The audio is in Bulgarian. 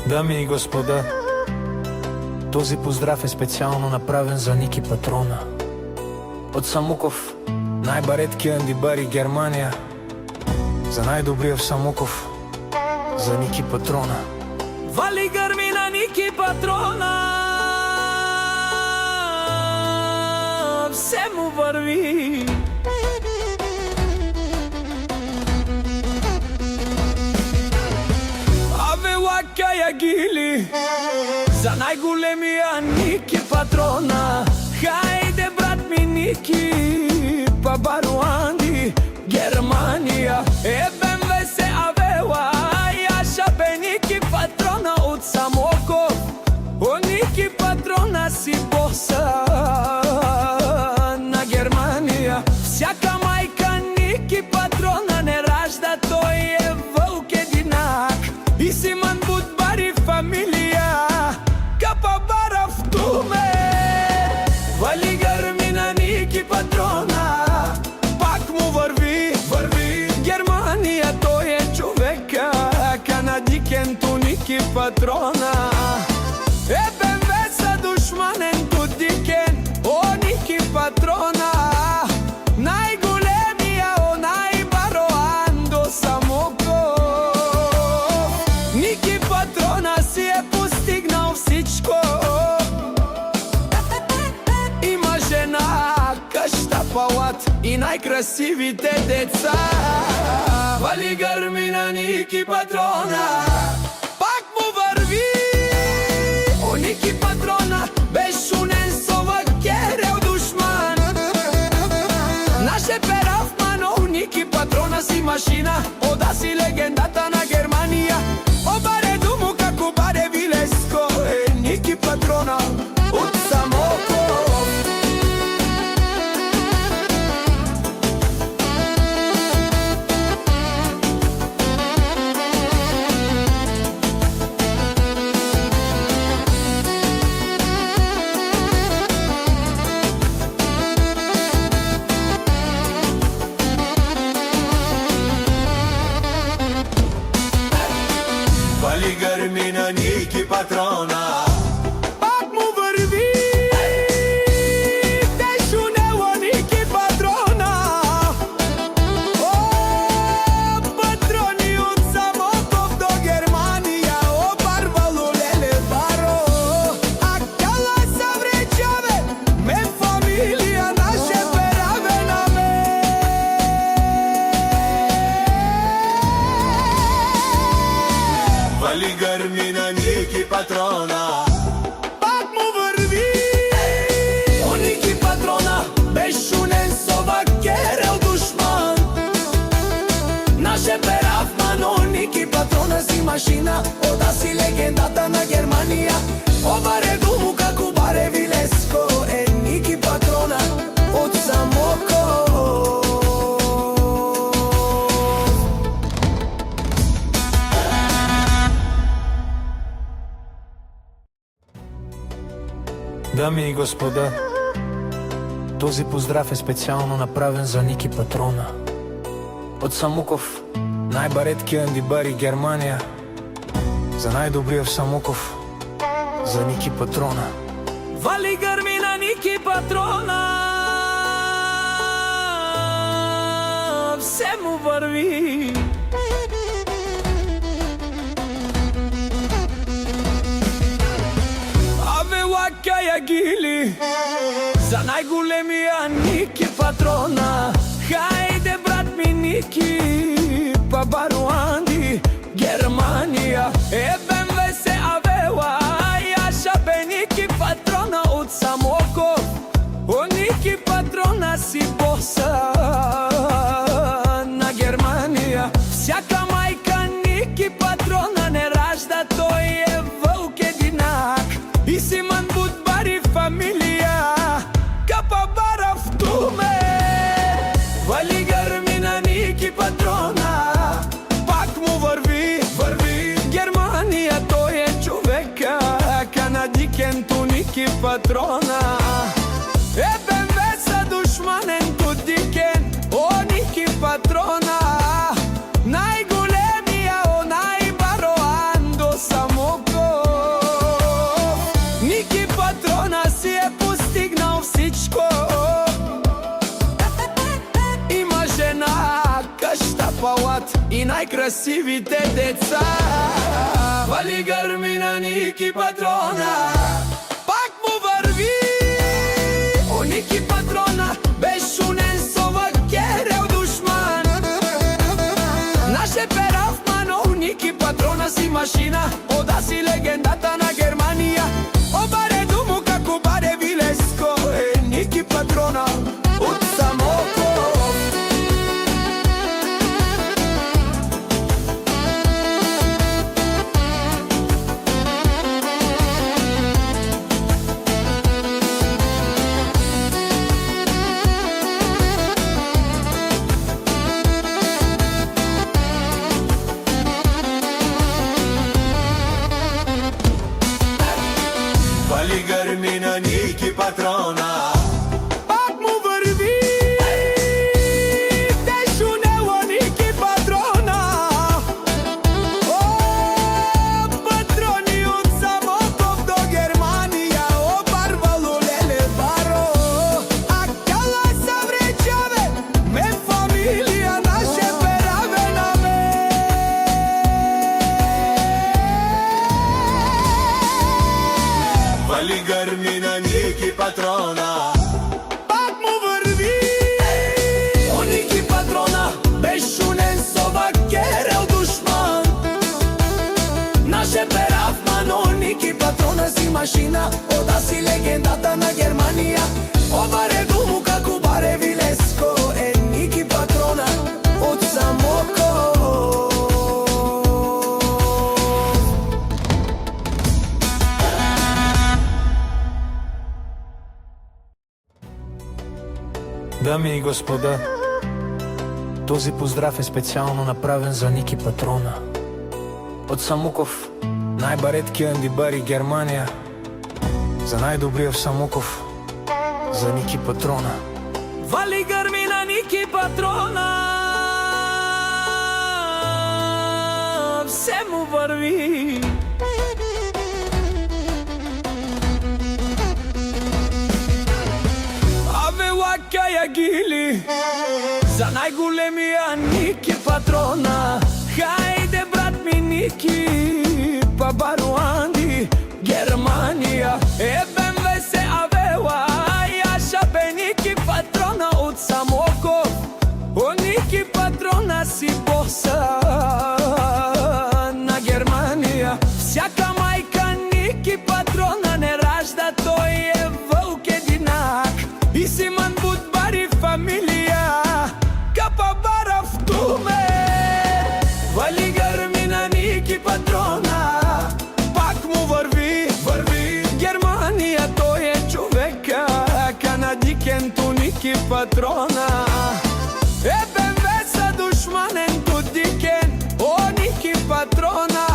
Дами и господа, този поздрав е специално направен за Ники Патрона. От Самоков, най-бареткия андибари Германия, за най-добрия в Самоков, за Ники Патрона. Вали гърми на Ники Патрона, все му върви. Абе лака я гили, за най-големия Ники Патрона. Хайде брат ми Ники, па Баруанди, Германия. БМВ се авела, яша бе Ники Патрона от Самоков. О, Ники Патрона си боса на Германия. Всяка майка Ники Патрона не ражда, той е вълк единак. И Симан Будбари фамилия, капа бара в туме. Вали гърми на Ники Патрона, пак му върви, върви. Германия, той е човека, канадикенто Ники Патрона. БМВ са душманенто дикен, о Ники Патрона. Най-големия, о най-бароан до Самоков. Ники Патрона си е постигнал всичко. Има жена, къща, палат и най-красивите деца. Вали гърми на Ники Патрона, пак му върви. О, Ники Патрона, безшунен совък, керел душман. Наше пера в мано, Ники Патрона си машина. Ода си легендата на Германия. Обаре думо како баре Вилеско, е Ники Патрона от Самоков. Вали гърми на Ники Патрона, Пак му върви. Те шунело Ники Патрона. О, патрони от Самоков до Германия. О, барбало леле баро. А кала са вречаве, ме фамилия наше пераве на ме. вали гърми на Ники Патрона, Пак му върви. О, Ники Патрона, безшунен совък, керел душман. Наше пера в мано, Ники Патрона си машина. Ода си легендата на Германия. Обаре думо како баре Вилеско, е Ники Патрона от Самоков. Дами и господа, този поздрав е специално направен за Ники Патрона. От Самоков, най-бареткия андибари Германия, за най-добрия в Самоков, за Ники Патрона. Вали гърми на Ники Патрона, все му върви. Абе лака я гили, за най-големия Ники Патрона. Хайде брат ми Ники, па Баруанди, Германия. БМВ се авела, яша бе Ники Патрона от Самоков. О, Ники Патрона си боса на Германия. Всяка майка Ники Патрона не ражда, той е вълк единак. И Симан Будбари фамилия, капа бара в туме. Вали гърми на Ники Патрона, пак му върви, върви. Германия, той е човека, канадикенто Ники Патрона. БМВ са душманенто дикен, о Ники Патрона. Най-големия, о най-бароан до Самоков. най-красивите деца. Вали гърмина, Ники Патрона, пак му върви. О, Ники Патрона, безшумен совакерел душман. Наше пера в мано, Ники Патрона си машина. Ода си легендата на Германия. Обаре думо како баре Вилеско. Ники Патрона от Самоков. Вали гърмина, Ники Патрона, Пак му върви. Дешунело, Ники Патрона. О, патрони от Самоков до Германия. О, барвало леле баро. А кала са вречаве, ме фамилия наше пераве на ме. вали гърмина, Ники Патрона, Пак му върви. О, Ники Патрона, безшумен совакерел душман. Наше пера в мано, Ники Патрона си машина. Ода си легендата на Германия. Обаре думо како баре Вилеско. Ники Патрона от Самоков. Дами и господа, този поздрав е специално направен за Ники Патрона. От Самоков, най-бареткия андибари Германия. За най-добрия в Самоков, за Ники Патрона. Вали гърмина, Ники Патрона, все му върви. Аве лака я гили за най-големия Ники Патрона. Хайде, брат ми Ники, па Баруанди, Германия. БМВ се авела, яша бе Ники Патрона от Самоков. О, Ники Патрона си боса на Германия. Всяка майка Ники Патрона не ражда, той е вълк единак. И си ман будбари фамилия, капа бара в туме. Вали гърмина, Ники Патрона, пак му върви, върви. Германия, той е човека, канадикенто Ники Патрона. БМВ са душманен, тудикен, о, Ники Патрона.